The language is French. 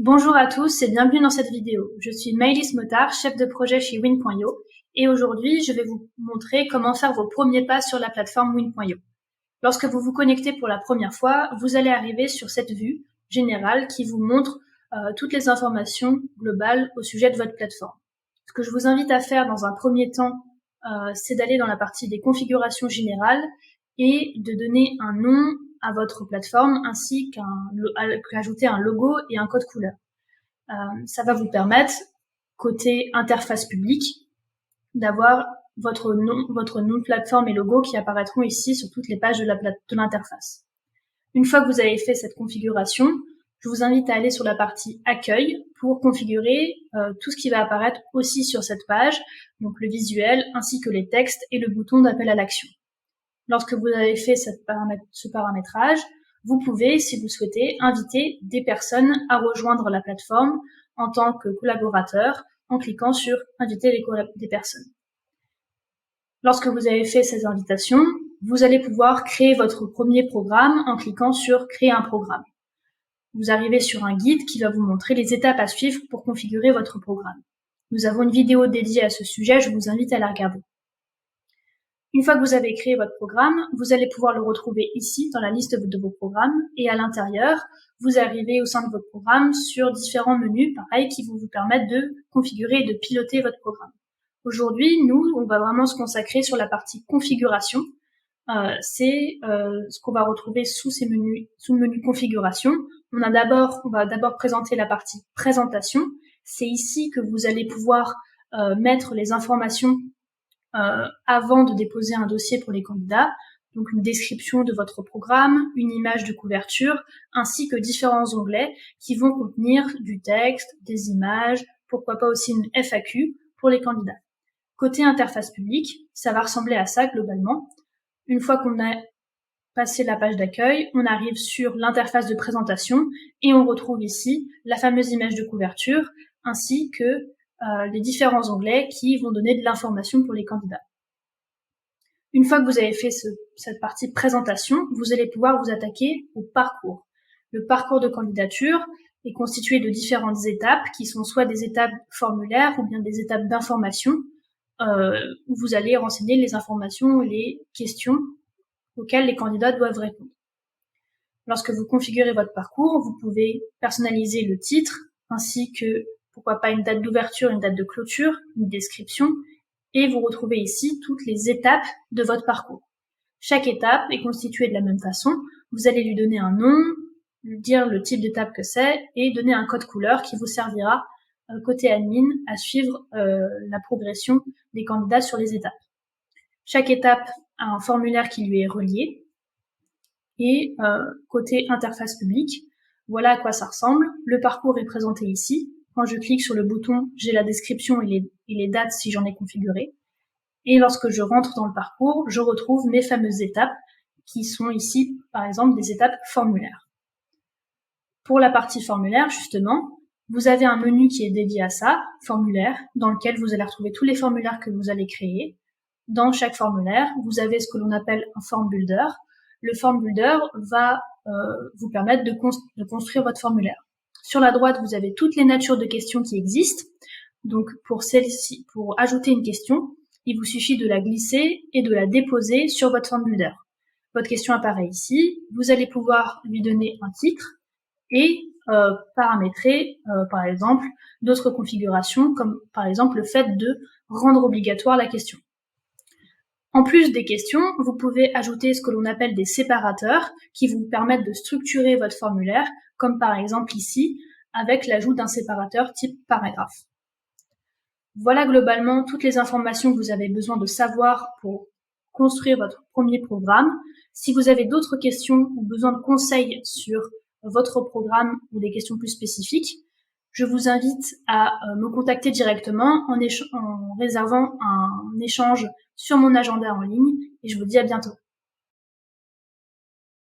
Bonjour à tous et bienvenue dans cette vidéo. Je suis Maëlys Motard, chef de projet chez Win.io et aujourd'hui je vais vous montrer comment faire vos premiers pas sur la plateforme Win.io. Lorsque vous vous connectez pour la première fois, vous allez arriver sur cette vue générale qui vous montre toutes les informations globales au sujet de votre plateforme. Ce que je vous invite à faire dans un premier temps, c'est d'aller dans la partie des configurations générales et de donner un nom à votre plateforme ainsi qu'ajouter un logo et un code couleur. Ça va vous permettre, côté interface publique, d'avoir votre nom de plateforme et logo qui apparaîtront ici sur toutes les pages de l'interface. Une fois que vous avez fait cette configuration, je vous invite à aller sur la partie accueil pour configurer tout ce qui va apparaître aussi sur cette page, donc le visuel ainsi que les textes et le bouton d'appel à l'action. Lorsque vous avez fait ce paramétrage, vous pouvez, si vous souhaitez, inviter des personnes à rejoindre la plateforme en tant que collaborateurs en cliquant sur « Inviter des personnes ». Lorsque vous avez fait ces invitations, vous allez pouvoir créer votre premier programme en cliquant sur « Créer un programme ». Vous arrivez sur un guide qui va vous montrer les étapes à suivre pour configurer votre programme. Nous avons une vidéo dédiée à ce sujet, je vous invite à la regarder. Une fois que vous avez créé votre programme, vous allez pouvoir le retrouver ici dans la liste de vos programmes et à l'intérieur, vous arrivez au sein de votre programme sur différents menus, pareil, qui vont vous permettre de configurer et de piloter votre programme. Aujourd'hui, nous, on va vraiment se consacrer sur la partie configuration. C'est ce qu'on va retrouver sous le menu configuration. On va d'abord présenter la partie présentation. C'est ici que vous allez pouvoir mettre les informations avant de déposer un dossier pour les candidats, donc une description de votre programme, une image de couverture, ainsi que différents onglets qui vont contenir du texte, des images, pourquoi pas aussi une FAQ pour les candidats. Côté interface publique, ça va ressembler à ça globalement. Une fois qu'on a passé la page d'accueil, on arrive sur l'interface de présentation et on retrouve ici la fameuse image de couverture ainsi que les différents onglets qui vont donner de l'information pour les candidats. Une fois que vous avez fait cette partie présentation, vous allez pouvoir vous attaquer au parcours. Le parcours de candidature est constitué de différentes étapes qui sont soit des étapes formulaires ou bien des étapes d'information où vous allez renseigner les informations et les questions auxquelles les candidats doivent répondre. Lorsque vous configurez votre parcours, vous pouvez personnaliser le titre ainsi que pourquoi pas une date d'ouverture, une date de clôture, une description, et vous retrouvez ici toutes les étapes de votre parcours. Chaque étape est constituée de la même façon. Vous allez lui donner un nom, lui dire le type d'étape que c'est, et donner un code couleur qui vous servira côté admin à suivre la progression des candidats sur les étapes. Chaque étape a un formulaire qui lui est relié, et côté interface publique, voilà à quoi ça ressemble. Le parcours est présenté ici. Quand je clique sur le bouton, j'ai la description et les dates si j'en ai configuré. Et lorsque je rentre dans le parcours, je retrouve mes fameuses étapes qui sont ici, par exemple, des étapes formulaires. Pour la partie formulaire, justement, vous avez un menu qui est dédié à ça, formulaire, dans lequel vous allez retrouver tous les formulaires que vous allez créer. Dans chaque formulaire, vous avez ce que l'on appelle un form builder. Le form builder va vous permettre de construire votre formulaire. Sur la droite, vous avez toutes les natures de questions qui existent. Donc, pour ajouter une question, il vous suffit de la glisser et de la déposer sur votre form builder. Votre question apparaît ici. Vous allez pouvoir lui donner un titre et paramétrer, par exemple, d'autres configurations, comme par exemple le fait de rendre obligatoire la question. En plus des questions, vous pouvez ajouter ce que l'on appelle des séparateurs qui vous permettent de structurer votre formulaire, comme par exemple ici, avec l'ajout d'un séparateur type paragraphe. Voilà globalement toutes les informations que vous avez besoin de savoir pour construire votre premier programme. Si vous avez d'autres questions ou besoin de conseils sur votre programme ou des questions plus spécifiques, je vous invite à me contacter directement en réservant un échange sur mon agenda en ligne et je vous dis à bientôt.